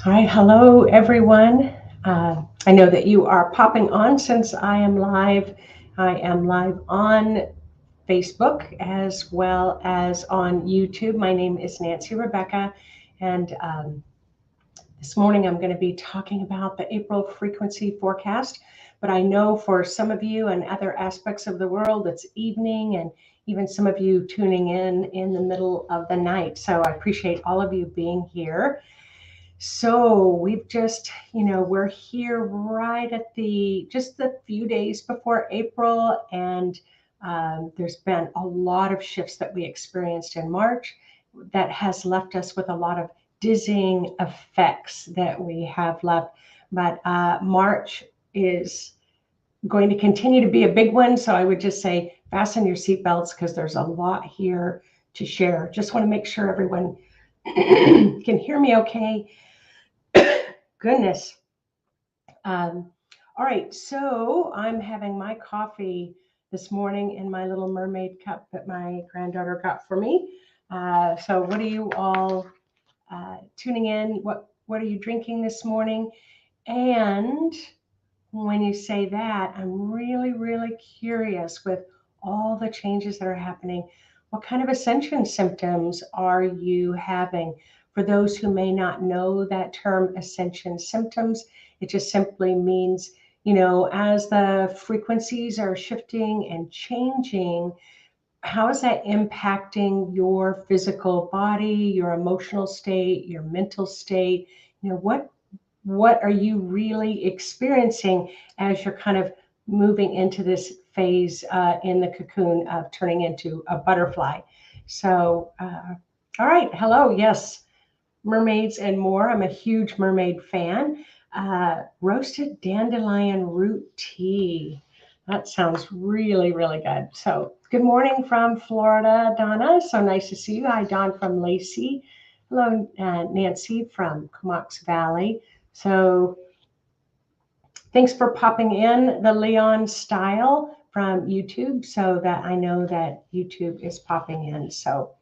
Hi, hello everyone. I know that you are popping on since I am live. I am live on Facebook as well as on YouTube. My name is Nancy Rebecca, and this morning I'm going to be talking about the April frequency forecast. But I know for some of you and other aspects of the world, it's evening, and even some of you tuning in the middle of the night. So I appreciate all of you being here. So we've just, we're here right at just the few days before April, and there's been a lot of shifts that we experienced in March that has left us with a lot of dizzying effects that we have left. But March is going to continue to be a big one. So I would just say fasten your seatbelts because there's a lot here to share. Just want to make sure everyone can hear me okay. Goodness. All right, so I'm having my coffee this morning in my little mermaid cup that my granddaughter got for me. So what are you all tuning in? What are you drinking this morning? And when you say that, I'm really, really curious with all the changes that are happening. What kind of ascension symptoms are you having? For those who may not know that term, ascension symptoms, it just simply means, as the frequencies are shifting and changing, how is that impacting your physical body, your emotional state, your mental state? What are you really experiencing as you're kind of moving into this phase in the cocoon of turning into a butterfly? So, all right, hello, yes, mermaids and more. I'm a huge mermaid fan. Roasted dandelion root tea. That sounds really, really good. So, good morning from Florida, Donna. So nice to see you. Hi, Don from Lacey. Hello, Nancy from Comox Valley. So, thanks for popping in the Leon style from YouTube so that I know that YouTube is popping in. So,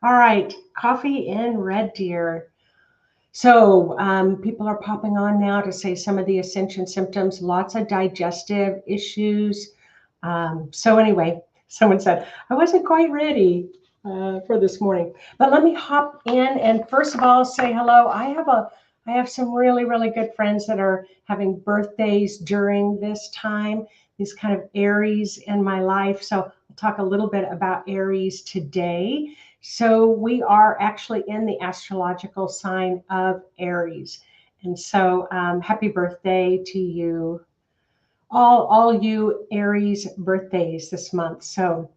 all right, coffee in Red Deer. So people are popping on now to say some of the ascension symptoms, lots of digestive issues. So anyway, someone said, I wasn't quite ready for this morning, but let me hop in and first of all say hello. I have some really, really good friends that are having birthdays during this time, these kind of Aries in my life. So I'll talk a little bit about Aries today. So we are actually in the astrological sign of Aries. And so happy birthday to you, all you Aries birthdays this month. So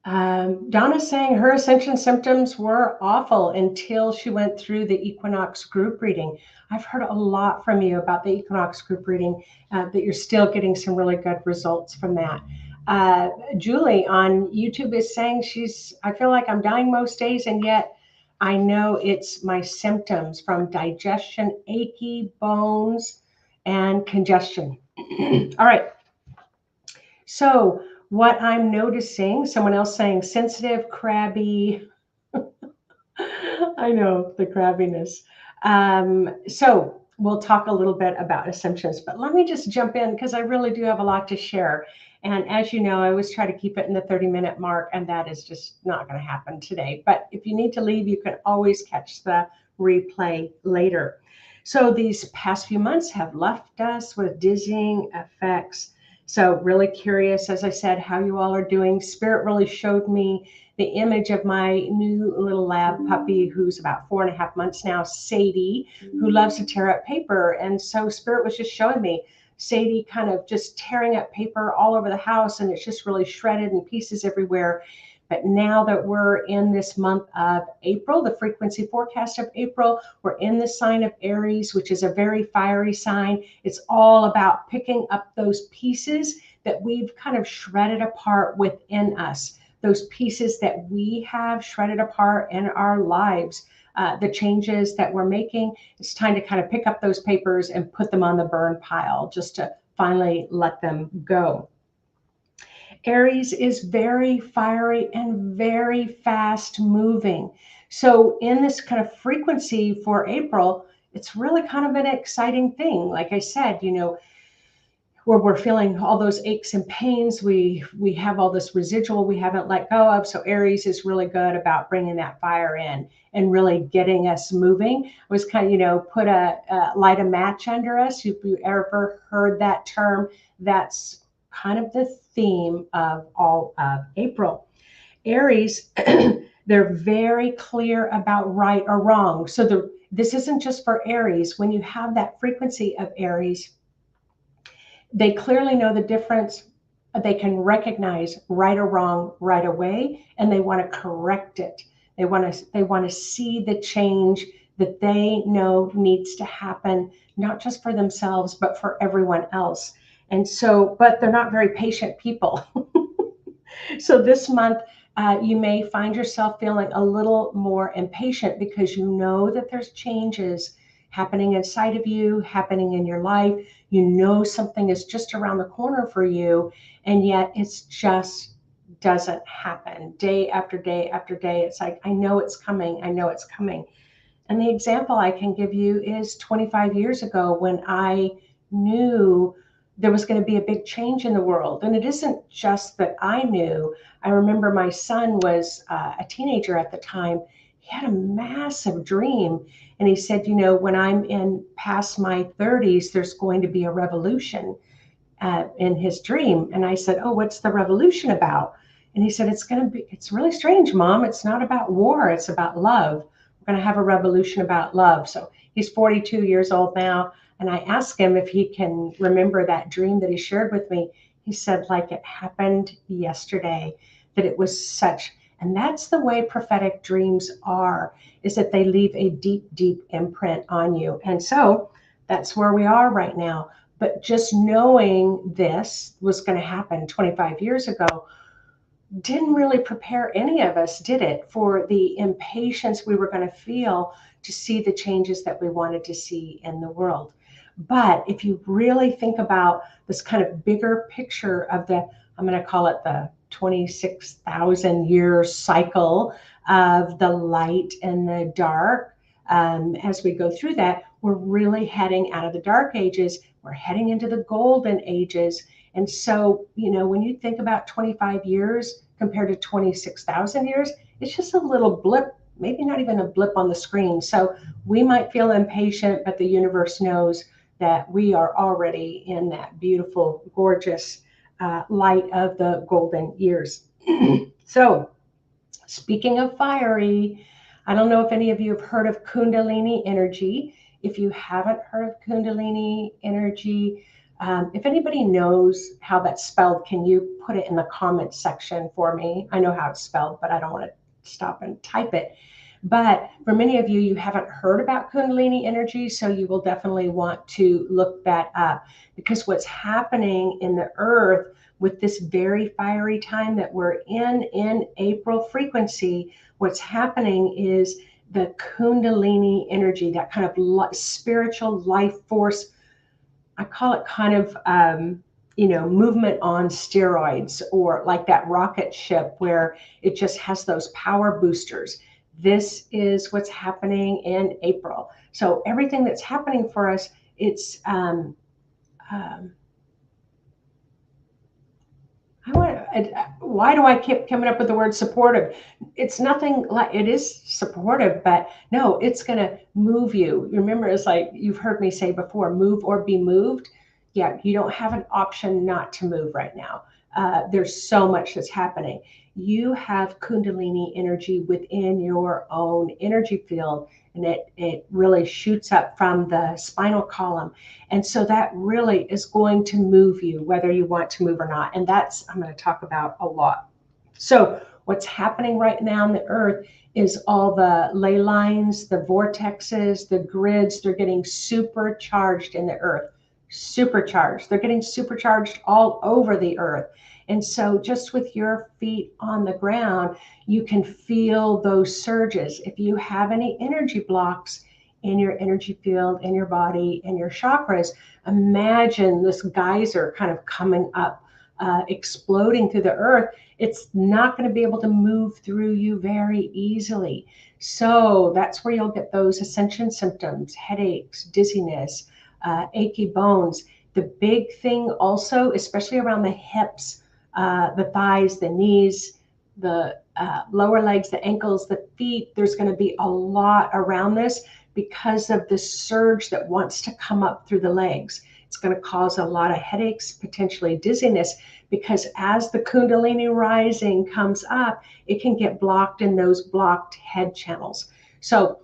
Donna's saying her ascension symptoms were awful until she went through the equinox group reading. I've heard a lot from you about the equinox group reading, that you're still getting some really good results from that. Julie on YouTube is saying I feel like I'm dying most days, and yet I know it's my symptoms from digestion, achy bones, and congestion. All right. So what I'm noticing, someone else saying sensitive, crabby. I know the crabbiness. So we'll talk a little bit about assumptions, but let me just jump in because I really do have a lot to share. And as you know, I always try to keep it in the 30-minute mark, and that is just not going to happen today. But if you need to leave, you can always catch the replay later. So these past few months have left us with dizzying effects. So really curious, as I said, how you all are doing. Spirit really showed me the image of my new little lab puppy who's about 4.5 months now, Sadie, who loves to tear up paper. And so Spirit was just showing me Sadie kind of just tearing up paper all over the house, and it's just really shredded and pieces everywhere. But now that we're in this month of April, the frequency forecast of April, we're in the sign of Aries, which is a very fiery sign. It's all about picking up those pieces that we've kind of shredded apart within us, those pieces that we have shredded apart in our lives. The changes that we're making, it's time to kind of pick up those papers and put them on the burn pile just to finally let them go. Aries is very fiery and very fast moving. So in this kind of frequency for April, it's really kind of an exciting thing. Like I said, where we're feeling all those aches and pains, we have all this residual we haven't let go of. So Aries is really good about bringing that fire in and really getting us moving. It was kind of, put light a match under us. If you ever heard that term, that's kind of the theme of all of April. Aries, they're very clear about right or wrong. So this isn't just for Aries. When you have that frequency of Aries, they clearly know the difference. They can recognize right or wrong right away, and they want to correct it. They want to see the change that they know needs to happen, not just for themselves, but for everyone else. And so, but they're not very patient people. So this month, you may find yourself feeling a little more impatient because you know that there's changes happening inside of you, happening in your life. You know something is just around the corner for you, and yet it's just doesn't happen day after day after day. It's like, I know it's coming. I know it's coming. And the example I can give you is 25 years ago when I knew there was going to be a big change in the world. And it isn't just that I knew. I remember my son was a teenager at the time. He had a massive dream. And he said, when I'm in past my 30s, there's going to be a revolution in his dream. And I said, oh, what's the revolution about? And he said, it's really strange, Mom. It's not about war. It's about love. We're going to have a revolution about love. So he's 42 years old now. And I asked him if he can remember that dream that he shared with me. He said, like it happened yesterday, that it was such, and that's the way prophetic dreams are, is that they leave a deep, deep imprint on you. And so that's where we are right now. But just knowing this was going to happen 25 years ago didn't really prepare any of us, did it, for the impatience we were going to feel to see the changes that we wanted to see in the world. But if you really think about this kind of bigger picture of I'm going to call it the 26,000 year cycle of the light and the dark, as we go through that, we're really heading out of the dark ages. We're heading into the golden ages. And so, when you think about 25 years compared to 26,000 years, it's just a little blip, maybe not even a blip on the screen. So we might feel impatient, but the universe knows that we are already in that beautiful, gorgeous light of the golden years. So speaking of fiery, I don't know if any of you have heard of Kundalini energy. If you haven't heard of Kundalini energy, if anybody knows how that's spelled, can you put it in the comments section for me? I know how it's spelled, but I don't want to stop and type it. But for many of you, you haven't heard about Kundalini energy, so you will definitely want to look that up, because what's happening in the earth with this very fiery time that we're in April frequency, what's happening is the Kundalini energy, that kind of spiritual life force. I call it kind of, movement on steroids, or like that rocket ship where it just has those power boosters. This is what's happening in April. So everything that's happening for us, it's, why do I keep coming up with the word supportive? It's nothing like, it is supportive, but no, it's going to move you. Remember, it's like you've heard me say before, move or be moved. Yeah, you don't have an option not to move right now. There's so much that's happening. You have Kundalini energy within your own energy field, and it really shoots up from the spinal column. And so that really is going to move you, whether you want to move or not. And that's, I'm going to talk about a lot. So what's happening right now on the earth is all the ley lines, the vortexes, the grids, they're getting supercharged in the earth. Supercharged. They're getting supercharged all over the earth. And so just with your feet on the ground, you can feel those surges. If you have any energy blocks in your energy field, in your body, in your chakras, imagine this geyser kind of coming up, exploding through the earth. it's not going to be able to move through you very easily. So that's where you'll get those ascension symptoms, headaches, dizziness, achy bones. The big thing also, especially around the hips, the thighs, the knees, the lower legs, the ankles, the feet, there's going to be a lot around this because of the surge that wants to come up through the legs. It's going to cause a lot of headaches, potentially dizziness, because as the Kundalini rising comes up, it can get blocked in those blocked head channels. So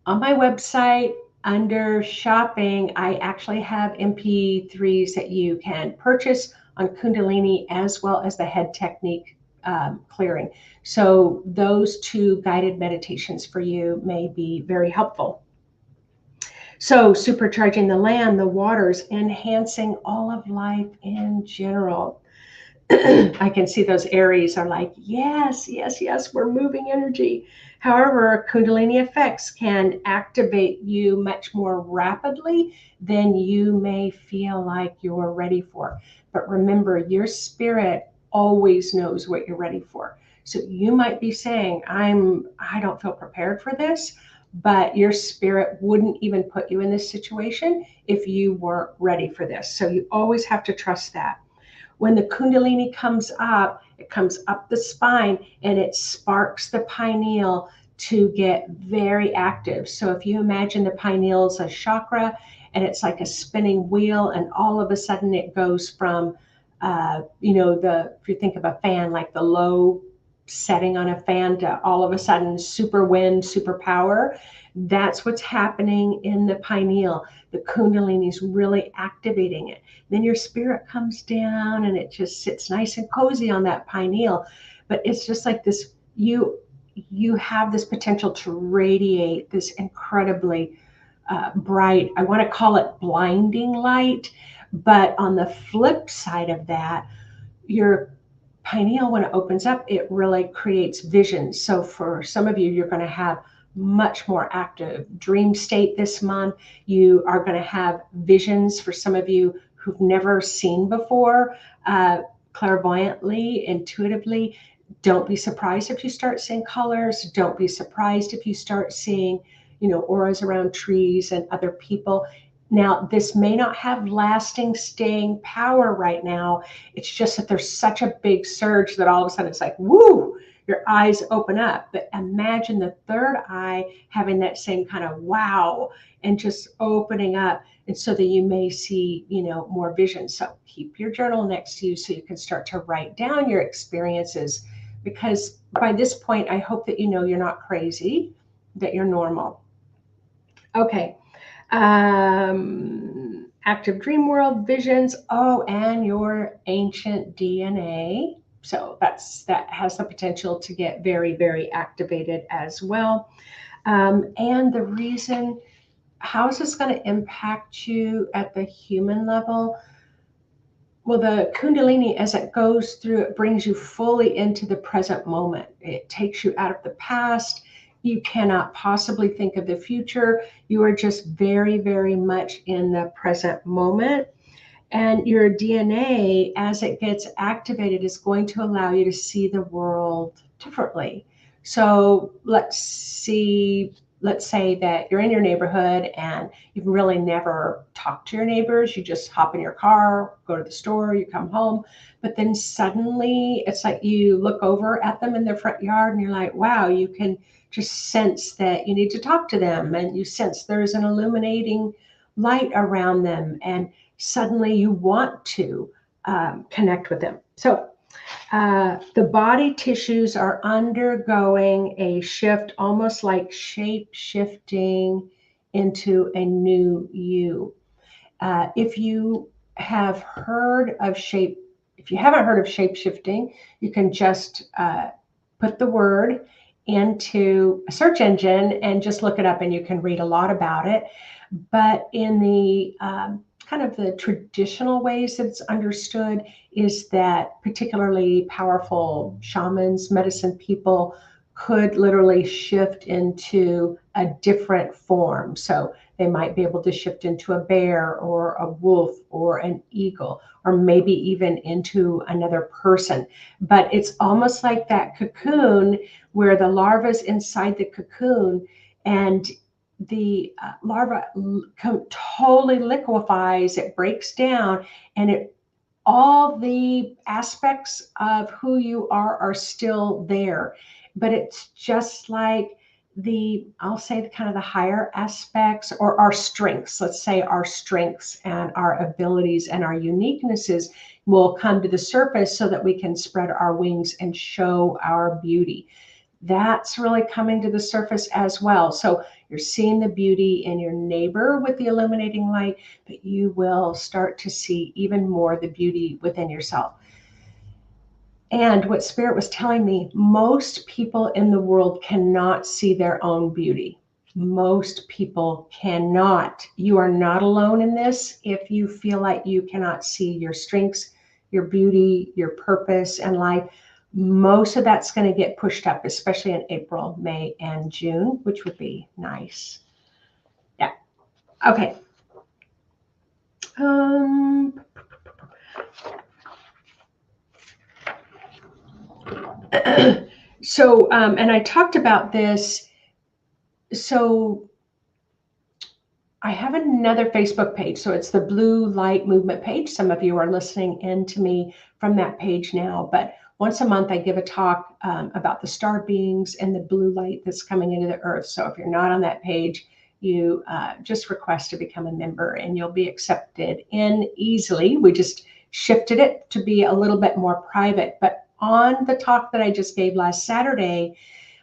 on my website, under shopping, I actually have MP3s that you can purchase on Kundalini as well as the head technique clearing. So those two guided meditations for you may be very helpful. So supercharging the land, the waters, enhancing all of life in general. I can see those Aries are like, yes, yes, yes, we're moving energy. However, Kundalini effects can activate you much more rapidly than you may feel like you're ready for. But remember, your spirit always knows what you're ready for. So you might be saying, I don't feel prepared for this, but your spirit wouldn't even put you in this situation if you weren't ready for this. So you always have to trust that. When the Kundalini comes up, it comes up the spine and it sparks the pineal to get very active. So if you imagine the pineal is a chakra and it's like a spinning wheel, and all of a sudden it goes from, if you think of a fan, like the low setting on a fan to all of a sudden super wind, super power. That's what's happening in the pineal. The Kundalini is really activating it. Then your spirit comes down and it just sits nice and cozy on that pineal. But it's just like this, you have this potential to radiate this incredibly bright, I want to call it blinding light. But on the flip side of that, your pineal, when it opens up, it really creates visions. So for some of you, you're going to have much more active dream state this month. You are going to have visions for some of you who've never seen before, clairvoyantly, intuitively. Don't be surprised if you start seeing colors. Don't be surprised if you start seeing, auras around trees and other people. Now, this may not have lasting staying power right now. It's just that there's such a big surge that all of a sudden it's like, woo, your eyes open up. But imagine the third eye having that same kind of wow and just opening up. And so that you may see, more vision. So keep your journal next to you so you can start to write down your experiences. Because by this point, I hope that you're not crazy, that you're normal. Okay. Active dream world visions. Oh, and your ancient DNA. So that has the potential to get very, very activated as well. And the reason, how is this going to impact you at the human level? Well, the Kundalini, as it goes through, it brings you fully into the present moment. It takes you out of the past. You cannot possibly think of the future. You are just very, very much in the present moment. And your DNA, as it gets activated, is going to allow you to see the world differently. So let's say that you're in your neighborhood and you've really never talked to your neighbors. You just hop in your car, go to the store, you come home. But then suddenly it's like you look over at them in their front yard and you're like, wow, you can just sense that you need to talk to them. And you sense there's an illuminating light around them. And suddenly you want to connect with them. So the body tissues are undergoing a shift, almost like shape shifting into a new you. If you haven't heard of shape shifting, you can just put the word into a search engine and just look it up, and you can read a lot about it. But in the kind of the traditional ways that it's understood is that particularly powerful shamans, medicine people could literally shift into a different form. So they might be able to shift into a bear or a wolf or an eagle, or maybe even into another person. But it's almost like that cocoon where the larva's inside the cocoon, and the larva totally liquefies, it breaks down, and it all the aspects of who you are still there. But it's just like I'll say the kind of the higher aspects, or our strengths, let's say our strengths and our abilities and our uniquenesses will come to the surface so that we can spread our wings and show our beauty. That's really coming to the surface as well. So you're seeing the beauty in your neighbor with the illuminating light, but you will start to see even more the beauty within yourself. And what Spirit was telling me, most people in the world cannot see their own beauty. Most people cannot. You are not alone in this. If you feel like you cannot see your strengths, your beauty, your purpose in life, most of that's going to get pushed up, especially in April, May, and June, which would be nice. Yeah. Okay. So, and I talked about this. So I have another Facebook page. So it's the Blue Light Movement page. Some of you are listening in to me from that page now, but once a month I give a talk about the star beings and the blue light that's coming into the earth. So if you're not on that page, you just request to become a member and you'll be accepted in easily. We just shifted it to be a little bit more private. But on the talk that I just gave last Saturday,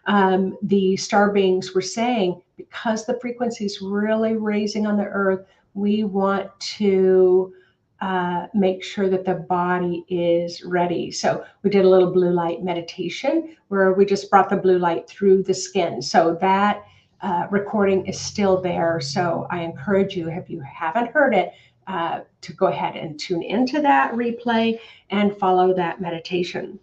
the star beings were saying, because the frequency is really raising on the earth, we want to make sure that the body is ready. So we did a little blue light meditation where we just brought the blue light through the skin. So that recording is still there. So I encourage you, if you haven't heard it, to go ahead and tune into that replay and follow that meditation.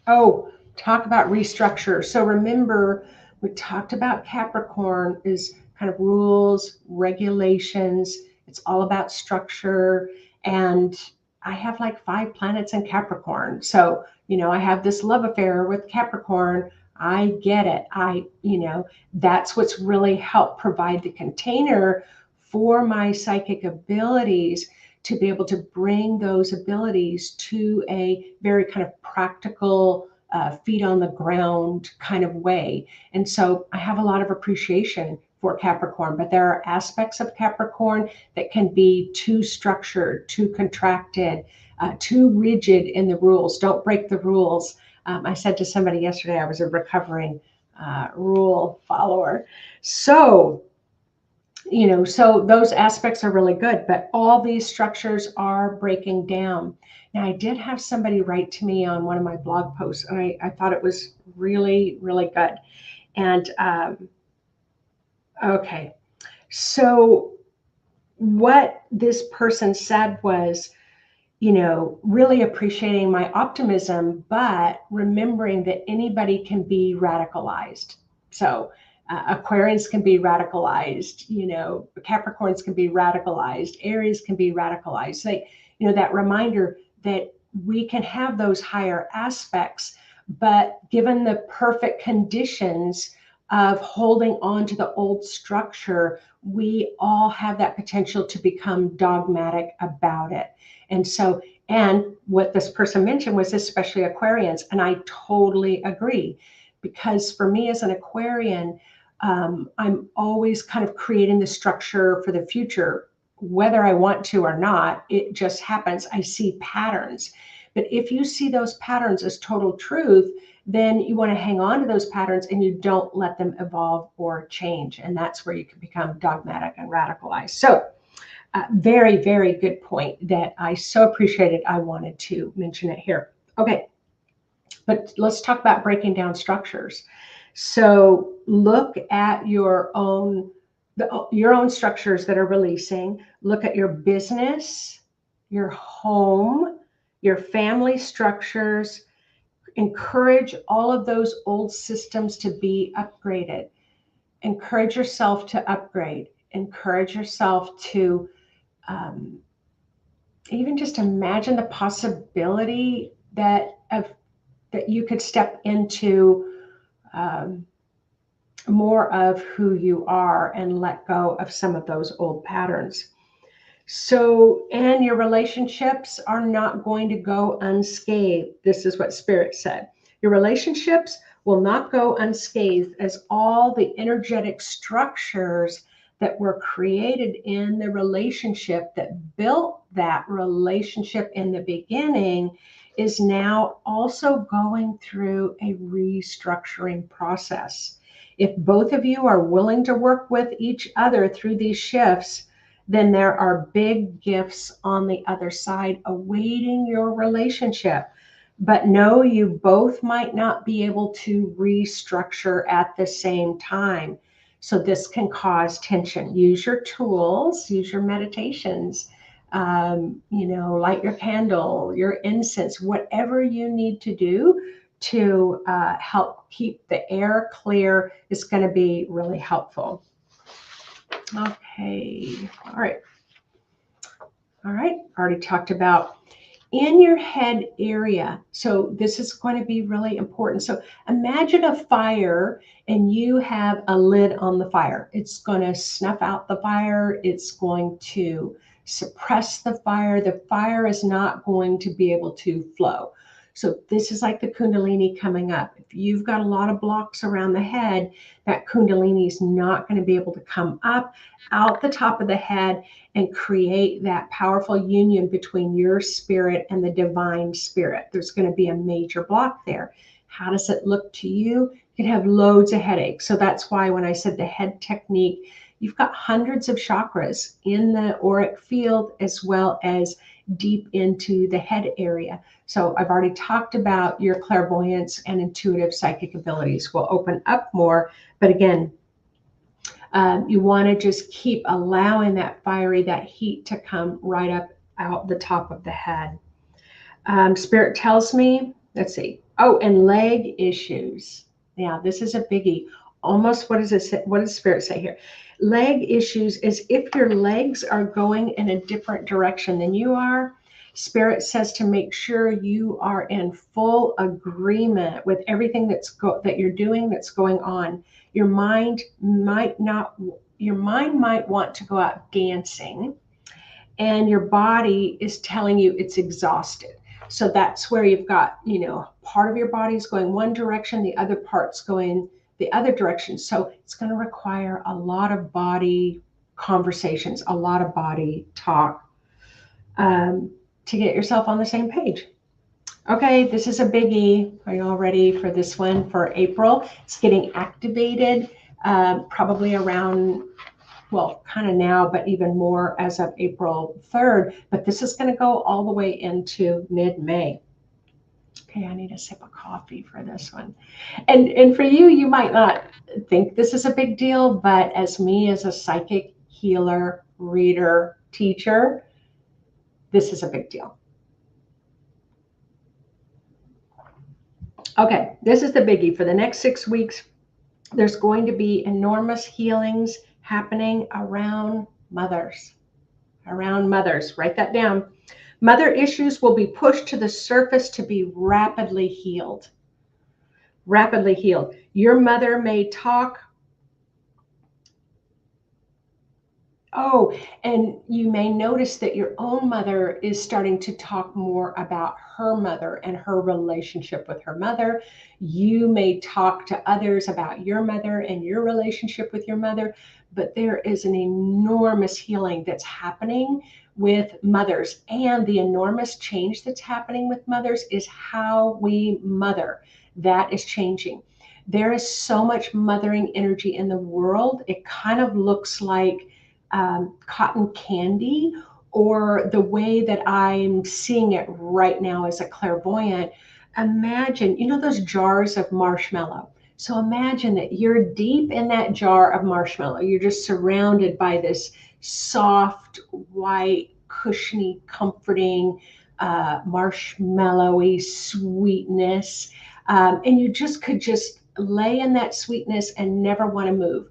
Oh, talk about restructure. So remember, we talked about Capricorn is kind of rules, regulations. It's all about structure. And I have like 5 planets in Capricorn. So, I have this love affair with Capricorn. I get it. That's what's really helped provide the container for my psychic abilities to be able to bring those abilities to a very kind of practical, feet on the ground kind of way. And so I have a lot of appreciation for Capricorn, but there are aspects of Capricorn that can be too structured, too contracted, too rigid in the rules. Don't break the rules. I said to somebody yesterday, I was a recovering rule follower. So those aspects are really good, but all these structures are breaking down. Now, I did have somebody write to me on one of my blog posts, and I thought it was really, really good. And okay, so what this person said was, really appreciating my optimism, but remembering that anybody can be radicalized. So Aquarians can be radicalized, Capricorns can be radicalized, Aries can be radicalized. That reminder that we can have those higher aspects, but given the perfect conditions of holding on to the old structure, we all have that potential to become dogmatic about it. And what this person mentioned was especially Aquarians, and I totally agree, because for me as an Aquarian, I'm always kind of creating the structure for the future, whether I want to or not. It just happens. I see patterns. But if you see those patterns as total truth, then you want to hang on to those patterns and you don't let them evolve or change. And that's where you can become dogmatic and radicalized. So very, very good point that I so appreciated. I wanted to mention it here. Okay, but let's talk about breaking down structures. So look at your own structures that are releasing. Look at your business, your home, your family structures. Encourage all of those old systems to be upgraded. Encourage yourself to upgrade. Encourage yourself to even just imagine the possibility that you could step into more of who you are and let go of some of those old patterns. So, and your relationships are not going to go unscathed. This is what Spirit said. Your relationships will not go unscathed, as all the energetic structures that were created in the relationship that built that relationship in the beginning is now also going through a restructuring process. If both of you are willing to work with each other through these shifts, then there are big gifts on the other side awaiting your relationship. But no, you both might not be able to restructure at the same time. So this can cause tension. Use your tools, use your meditations, light your candle, your incense, whatever you need to do to help keep the air clear is going to be really helpful. Okay, all right. Already talked about in your head area. So this is going to be really important. So imagine a fire and you have a lid on the fire. It's going to snuff out the fire. It's going to suppress the fire. The fire is not going to be able to flow. So this is like the Kundalini coming up. If you've got a lot of blocks around the head, that Kundalini is not going to be able to come up out the top of the head and create that powerful union between your spirit and the divine spirit. There's going to be a major block there. How does it look to you? You can have loads of headaches. So that's why when I said the head technique, you've got hundreds of chakras in the auric field as well as deep into the head area. So I've already talked about your clairvoyance and intuitive psychic abilities will open up more. But again, you want to just keep allowing that heat to come right up out the top of the head. Spirit tells me, let's see. Oh, and leg issues. Yeah, this is a biggie. Almost, what does Spirit say here? Leg issues is if your legs are going in a different direction than you are. Spirit says to make sure you are in full agreement with everything that you're doing that's going on. Your mind might want to go out dancing, and your body is telling you it's exhausted. So that's where you've got, part of your body's going one direction, the other part's going the other direction. So it's going to require a lot of body conversations, a lot of body talk to get yourself on the same page. Okay, this is a biggie. Are you all ready for this one for April? It's getting activated probably around, well, kind of now, but even more as of April 3rd. But this is going to go all the way into mid-May. Okay, I need a sip of coffee for this one. And for you, you might not think this is a big deal, but as a psychic healer, reader, teacher, this is a big deal. Okay, this is the biggie. For the next 6 weeks, there's going to be enormous healings happening around mothers. Around mothers. Write that down. Mother issues will be pushed to the surface to be rapidly healed. Rapidly healed. Your mother may talk. Oh, and you may notice that your own mother is starting to talk more about her mother and her relationship with her mother. You may talk to others about your mother and your relationship with your mother, but there is an enormous healing that's happening with mothers. And the enormous change that's happening with mothers is how we mother. That is changing. There is so much mothering energy in the world. It kind of looks like cotton candy, or the way that I'm seeing it right now as a clairvoyant. Imagine, those jars of marshmallow. So imagine that you're deep in that jar of marshmallow. You're just surrounded by this soft, white, cushiony, comforting marshmallowy sweetness. And you just could just lay in that sweetness and never want to move.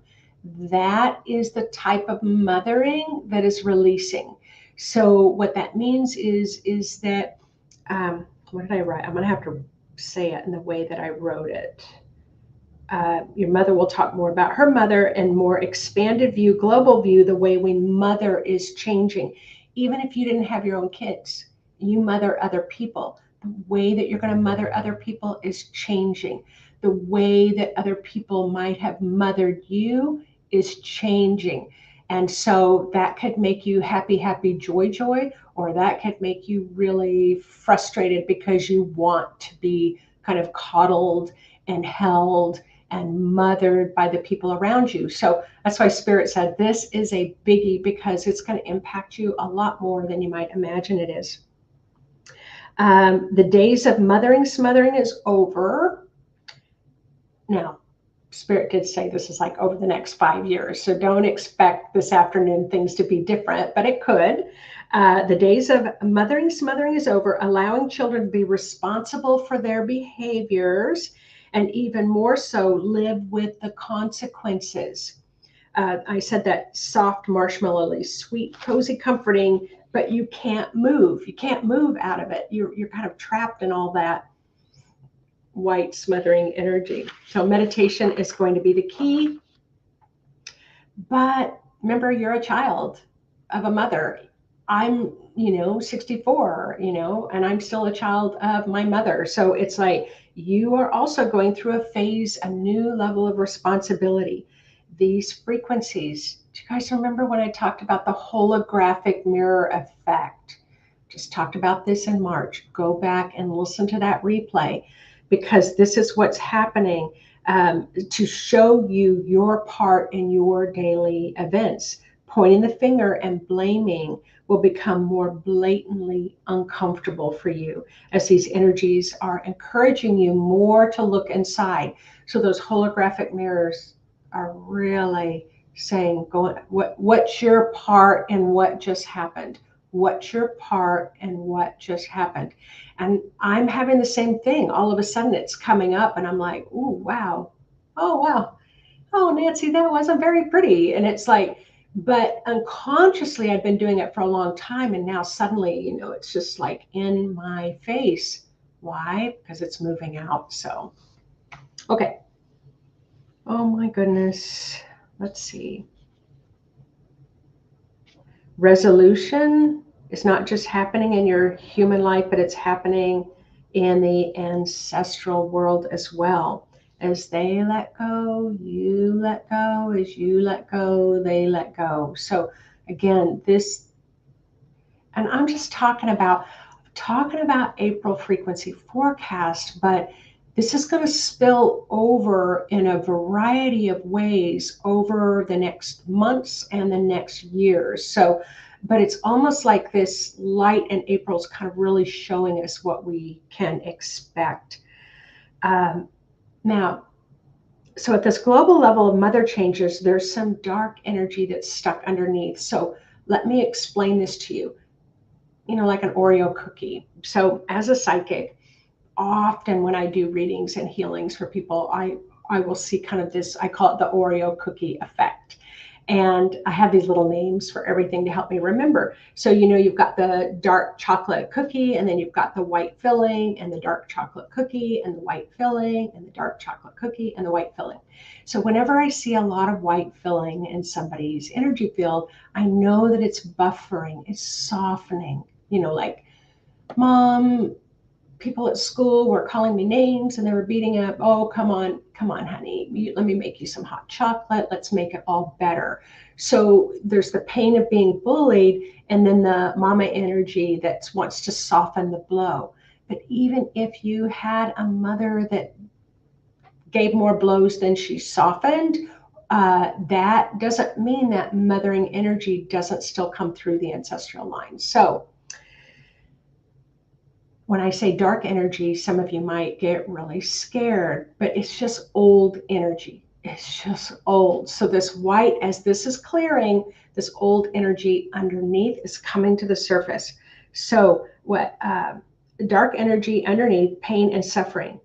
That is the type of mothering that is releasing. So what that means is that, what did I write? I'm going to have to say it in the way that I wrote it. Your mother will talk more about her mother and more expanded view, global view, the way we mother is changing. Even if you didn't have your own kids, you mother other people. The way that you're going to mother other people is changing. The way that other people might have mothered you is changing. And so that could make you happy, happy, joy, joy, or that could make you really frustrated because you want to be kind of coddled and held and mothered by the people around you. So that's why Spirit said this is a biggie, because it's going to impact you a lot more than you might imagine it is. The days of mothering, smothering is over. Now, Spirit did say this is like over the next 5 years. So don't expect this afternoon things to be different, but it could. The days of mothering, smothering is over, allowing children to be responsible for their behaviors, and even more so, live with the consequences. I said that soft, marshmallowy, sweet, cozy, comforting, but you can't move. You can't move out of it. You're kind of trapped in all that white smothering energy. So meditation is going to be the key. But remember, you're a child of a mother. I'm, 64, and I'm still a child of my mother. So it's like you are also going through a phase, a new level of responsibility. These frequencies, do you guys remember when I talked about the holographic mirror effect? Just talked about this in March. Go back and listen to that replay, because this is what's happening to show you your part in your daily events. Pointing the finger and blaming will become more blatantly uncomfortable for you, as these energies are encouraging you more to look inside. So those holographic mirrors are really saying, what's your part in what just happened? What's your part in what just happened? And I'm having the same thing. All of a sudden it's coming up and I'm like, ooh, wow. Oh, wow. Oh, Nancy, that wasn't very pretty. And it's like, but unconsciously I've been doing it for a long time. And now suddenly, it's just like in my face. Why? Because it's moving out. So, okay. Oh my goodness. Let's see. Resolution is not just happening in your human life, but it's happening in the ancestral world as well. As they let go, you let go. As you let go, they let go. So again, this, and I'm just talking about April frequency forecast, but this is going to spill over in a variety of ways over the next months and the next years. So, but it's almost like this light in April is kind of really showing us what we can expect. Now, so at this global level of mother changes, there's some dark energy that's stuck underneath. So let me explain this to you. Like an Oreo cookie. So as a psychic, often when I do readings and healings for people, I will see kind of this, I call it the Oreo cookie effect. And I have these little names for everything to help me remember. So, you've got the dark chocolate cookie, and then you've got the white filling, and the dark chocolate cookie, and the white filling, and the dark chocolate cookie, and the white filling. So whenever I see a lot of white filling in somebody's energy field, I know that it's buffering, it's softening, like, Mom, people at school were calling me names and they were beating up. Oh, come on, honey. Let me make you some hot chocolate. Let's make it all better. So there's the pain of being bullied, and then the mama energy that wants to soften the blow. But even if you had a mother that gave more blows than she softened, that doesn't mean that mothering energy doesn't still come through the ancestral line. So when I say dark energy, some of you might get really scared, but it's just old energy. It's just old. So this white, as this is clearing, this old energy underneath is coming to the surface. So what dark energy underneath, pain and suffering.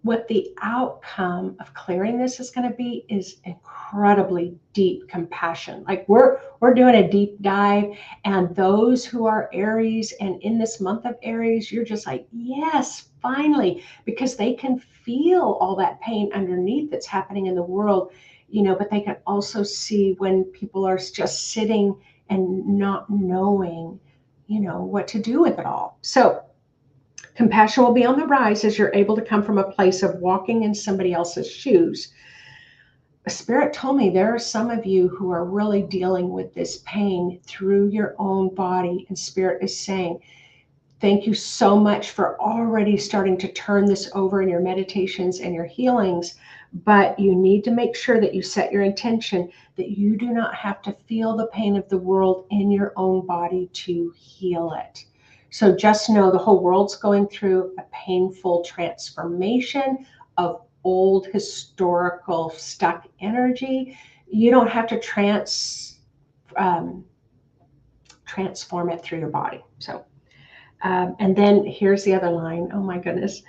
What the outcome of clearing this is going to be is incredibly deep compassion. Like we're doing a deep dive, and those who are Aries and in this month of Aries, you're just like, yes, finally, because they can feel all that pain underneath that's happening in the world, but they can also see when people are just sitting and not knowing, what to do with it all. So compassion will be on the rise as you're able to come from a place of walking in somebody else's shoes. Spirit told me there are some of you who are really dealing with this pain through your own body, and Spirit is saying, thank you so much for already starting to turn this over in your meditations and your healings, but you need to make sure that you set your intention that you do not have to feel the pain of the world in your own body to heal it. So just know the whole world's going through a painful transformation of old historical stuck energy. You don't have to transform it through your body. So, and then here's the other line. Oh my goodness.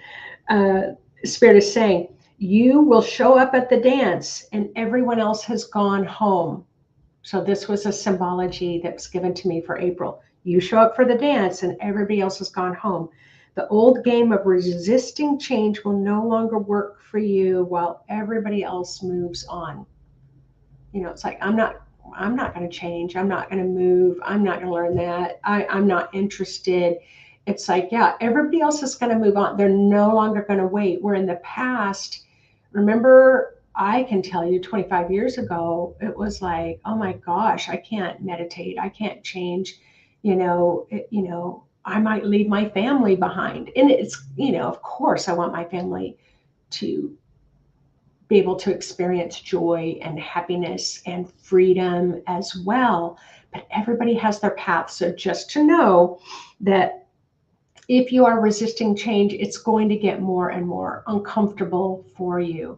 Spirit is saying, you will show up at the dance and everyone else has gone home. So this was a symbology that was given to me for April. You show up for the dance and everybody else has gone home. The old game of resisting change will no longer work for you while everybody else moves on. It's like, I'm not going to change. I'm not going to move. I'm not going to learn that. I'm not interested. It's like, yeah, everybody else is going to move on. They're no longer going to wait. Where in the past, remember, I can tell you 25 years ago, it was like, oh my gosh, I can't meditate. I can't change. I might leave my family behind. And it's, of course, I want my family to be able to experience joy and happiness and freedom as well. But everybody has their path. So just to know that if you are resisting change, it's going to get more and more uncomfortable for you.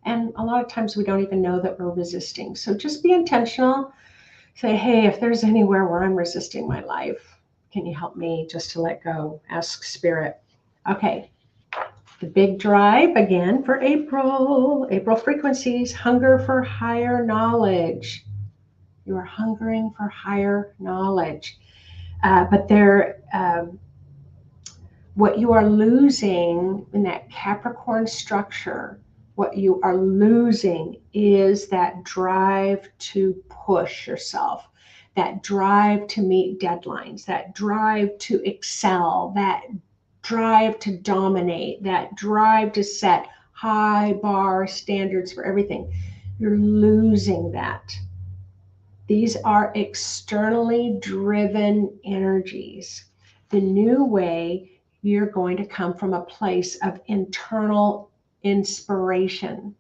And a lot of times we don't even know that we're resisting. So just be intentional. Say, hey, if there's anywhere where I'm resisting my life, can you help me just to let go? Ask Spirit. Okay. The big drive again for April. April frequencies, hunger for higher knowledge. You are hungering for higher knowledge. But what you are losing in that Capricorn structure, what you are losing is that drive to push yourself, that drive to meet deadlines, that drive to excel, that drive to dominate, that drive to set high bar standards for everything. You're losing that. These are externally driven energies. The new way, you're going to come from a place of internal inspiration.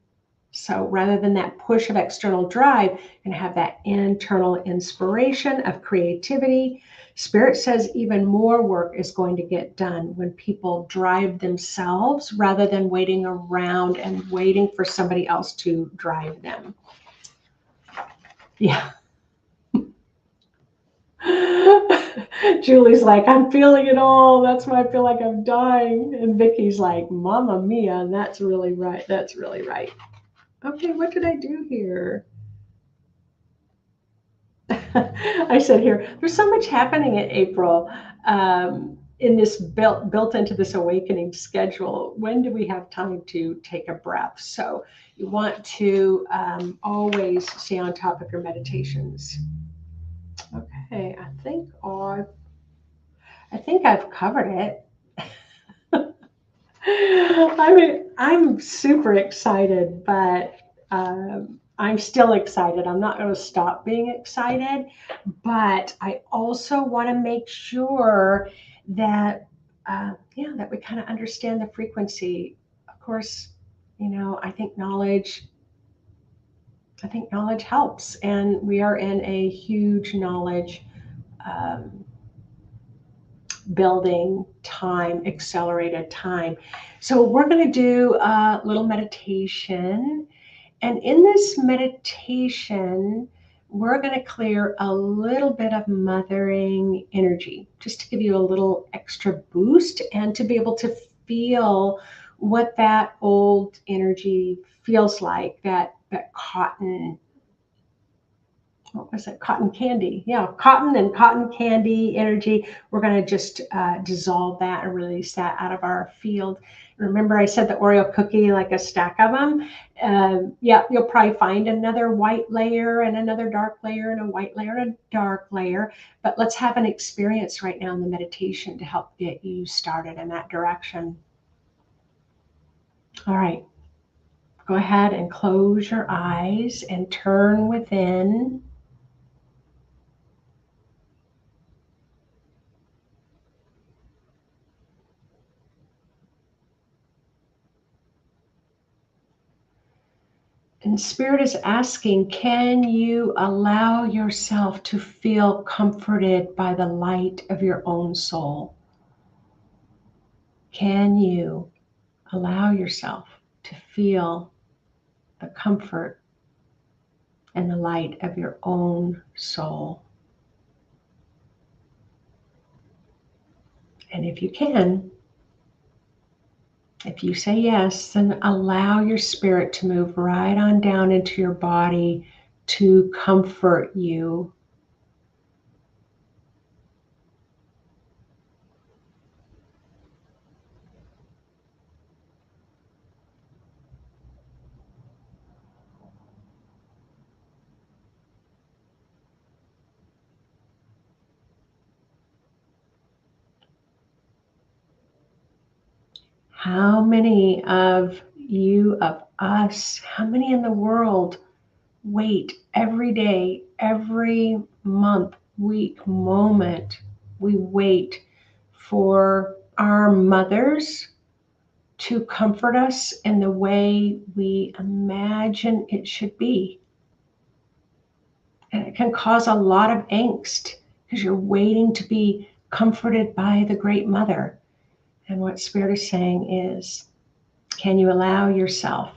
So rather than that push of external drive, you're going to have that internal inspiration of creativity. Spirit says even more work is going to get done when people drive themselves rather than waiting around and waiting for somebody else to drive them. Yeah. Julie's like, I'm feeling it all. That's why I feel like I'm dying. And Vicky's like, Mama Mia, and that's really right. That's really right. Okay, what did I do here? I said here, there's so much happening in April in this built into this awakening schedule. When do we have time to take a breath? So you want to always stay on top of your meditations. Okay, I think I've covered it. I mean, I'm super excited, but I'm still excited. I'm not going to stop being excited, but I also want to make sure that, that we kind of understand the frequency. Of course, I think knowledge helps, and we are in a huge knowledge building time, accelerated time. So we're going to do a little meditation. And in this meditation, we're going to clear a little bit of mothering energy just to give you a little extra boost and to be able to feel what that old energy feels like, that cotton, what was it? Cotton candy. Yeah, cotton and cotton candy energy. We're going to just dissolve that and release that out of our field. Remember, I said the Oreo cookie, like a stack of them. Yeah, you'll probably find another white layer and another dark layer and a white layer and a dark layer. But let's have an experience right now in the meditation to help get you started in that direction. All right. Go ahead and close your eyes and turn within. And Spirit is asking, can you allow yourself to feel comforted by the light of your own soul? Can you allow yourself to feel the comfort and the light of your own soul? And if you can, if you say yes, then allow your spirit to move right on down into your body to comfort you. How many of you, of us, how many in the world wait every day, every month, week, moment? We wait for our mothers to comfort us in the way we imagine it should be. And it can cause a lot of angst because you're waiting to be comforted by the great mother. And what Spirit is saying is, can you allow yourself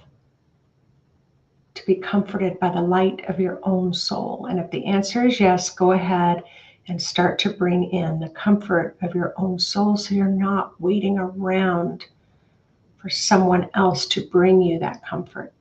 to be comforted by the light of your own soul? And if the answer is yes, go ahead and start to bring in the comfort of your own soul so you're not waiting around for someone else to bring you that comfort.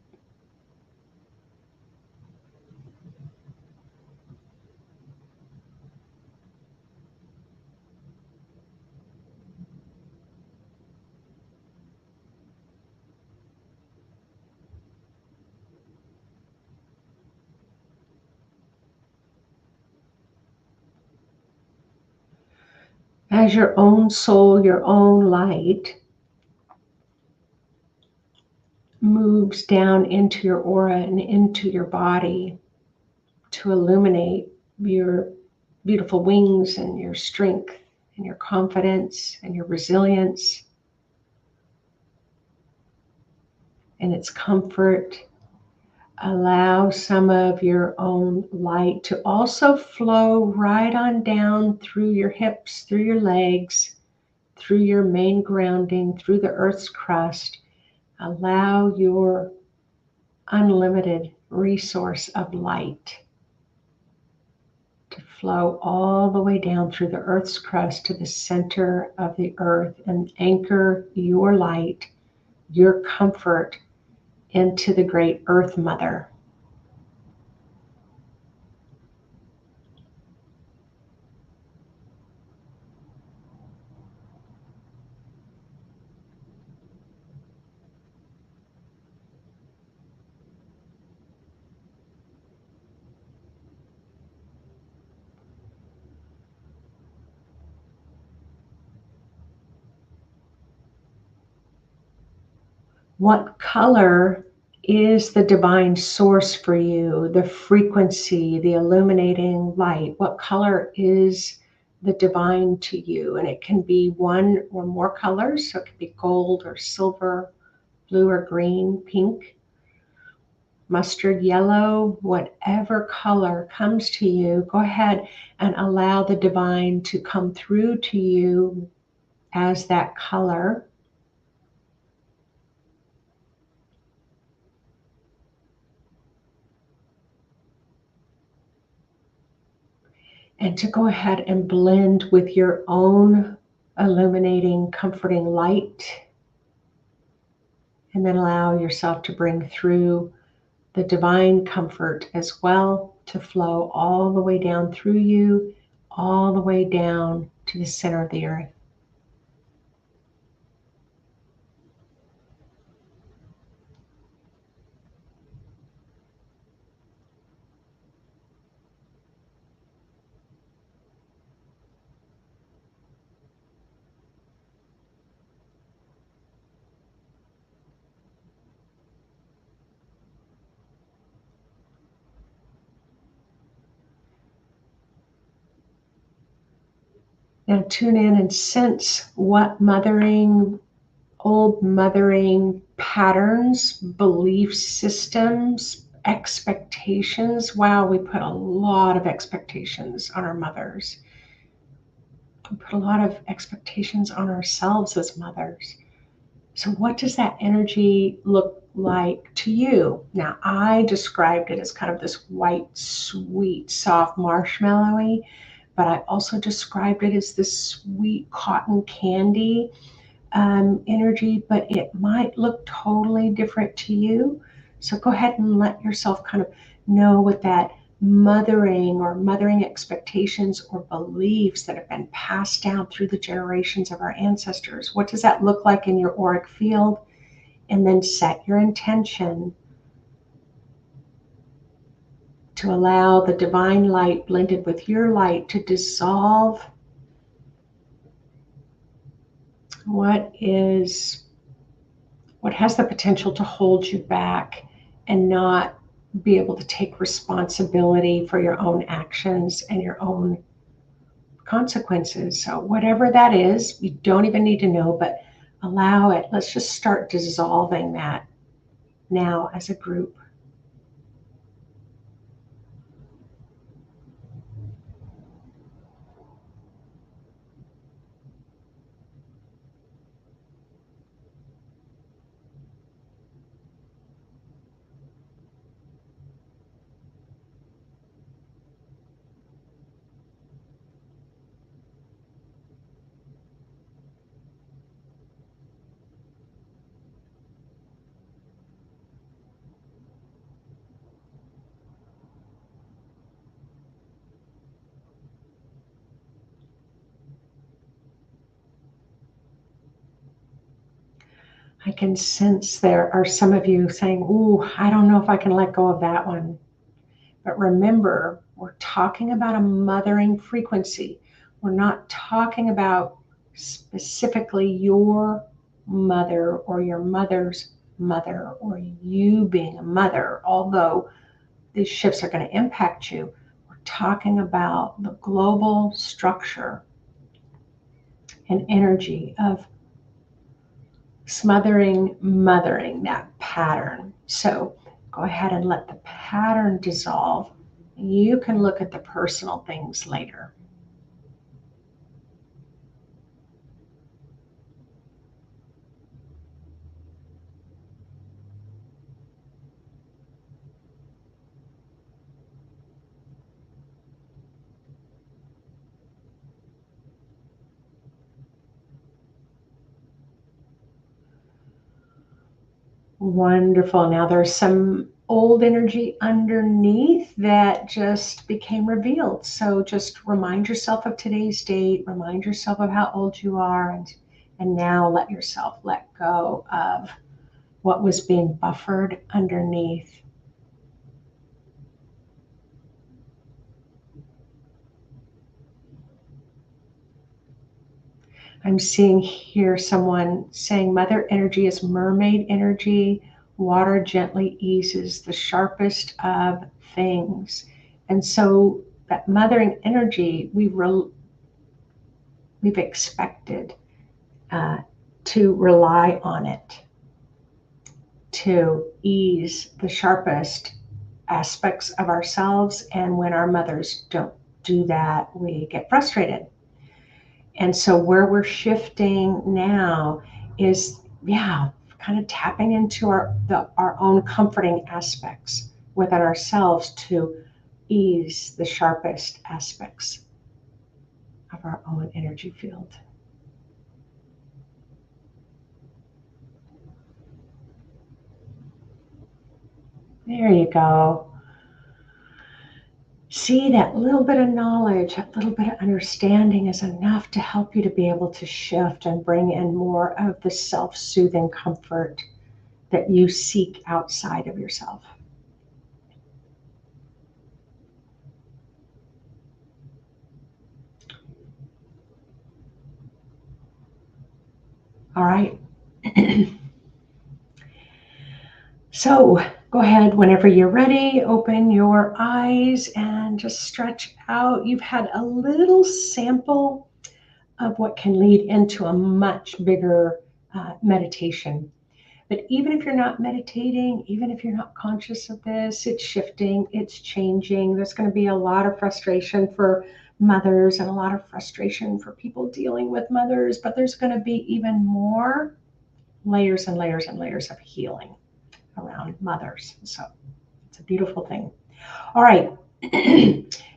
As your own soul, your own light moves down into your aura and into your body to illuminate your beautiful wings and your strength and your confidence and your resilience and its comfort. Allow some of your own light to also flow right on down through your hips, through your legs, through your main grounding, through the earth's crust. Allow your unlimited resource of light to flow all the way down through the earth's crust to the center of the earth and anchor your light, your comfort into the great Earth Mother. What color is the divine source for you? The frequency, the illuminating light. What color is the divine to you? And it can be one or more colors. So it could be gold or silver, blue or green, pink, mustard yellow, whatever color comes to you. Go ahead and allow the divine to come through to you as that color. and to go ahead and blend with your own illuminating, comforting light, and then allow yourself to bring through the divine comfort as well to flow all the way down through you, all the way down to the center of the earth. Now tune in and sense what old mothering patterns, belief systems, expectations. Wow, we put a lot of expectations on our mothers. We put a lot of expectations on ourselves as mothers. So what does that energy look like to you? Now, I described it as kind of this white, sweet, soft marshmallowy, but I also described it as this sweet cotton candy energy, but it might look totally different to you. So go ahead and let yourself kind of know what that mothering expectations or beliefs that have been passed down through the generations of our ancestors. What does that look like in your auric field? And then set your intention to allow the divine light blended with your light to dissolve what has the potential to hold you back and not be able to take responsibility for your own actions and your own consequences. So whatever that is, you don't even need to know, but allow it. Let's just start dissolving that now as a group. I can sense there are some of you saying, "Ooh, I don't know if I can let go of that one." But remember, we're talking about a mothering frequency. We're not talking about specifically your mother or your mother's mother or you being a mother, although these shifts are going to impact you. We're talking about the global structure and energy of mothering that pattern. So go ahead and let the pattern dissolve. You can look at the personal things later. Wonderful. Now there's some old energy underneath that just became revealed. So just remind yourself of today's date, remind yourself of how old you are, and now let yourself let go of what was being buffered underneath. I'm seeing here someone saying mother energy is mermaid energy. Water gently eases the sharpest of things. And so that mothering energy, we've expected to rely on it to ease the sharpest aspects of ourselves. And when our mothers don't do that, we get frustrated. And so where we're shifting now is, kind of tapping into our own comforting aspects within ourselves to ease the sharpest aspects of our own energy field. There you go. See, that little bit of knowledge, that little bit of understanding is enough to help you to be able to shift and bring in more of the self-soothing comfort that you seek outside of yourself. All right. So go ahead whenever you're ready, open your eyes and just stretch out. You've had a little sample of what can lead into a much bigger meditation. But even if you're not meditating, even if you're not conscious of this, it's shifting, it's changing. There's going to be a lot of frustration for mothers and a lot of frustration for people dealing with mothers, but there's going to be even more layers and layers and layers of healing around mothers. So it's a beautiful thing. All right.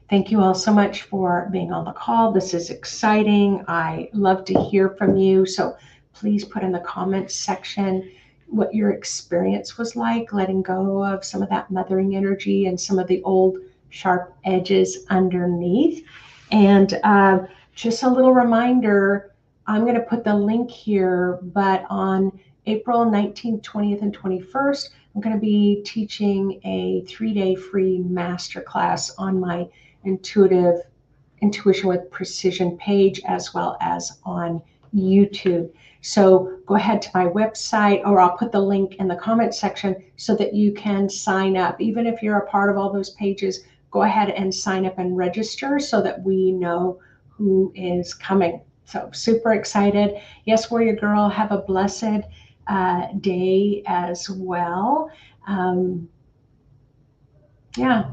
Thank you all so much for being on the call. This is exciting. I love to hear from you. So please put in the comments section what your experience was like, letting go of some of that mothering energy and some of the old sharp edges underneath. And just a little reminder, I'm going to put the link here, but on April 19th, 20th, and 21st, I'm going to be teaching a 3-day free masterclass on my Intuition with Precision page, as well as on YouTube. So go ahead to my website, or I'll put the link in the comment section so that you can sign up. Even if you're a part of all those pages, go ahead and sign up and register so that we know who is coming. So super excited. Yes, Warrior Girl, have a blessed day as well. Yeah,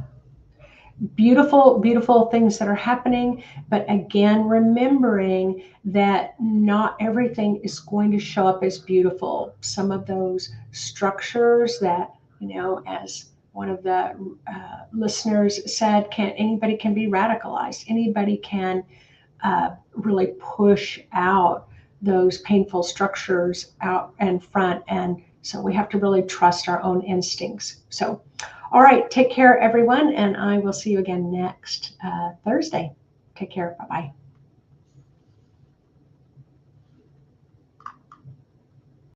beautiful, beautiful things that are happening. But again, remembering that not everything is going to show up as beautiful. Some of those structures that, as one of the listeners said, anybody can be radicalized. Anybody can really push out those painful structures out and front. And so we have to really trust our own instincts. So, all right, take care, everyone. And I will see you again next Thursday. Take care. Bye-bye.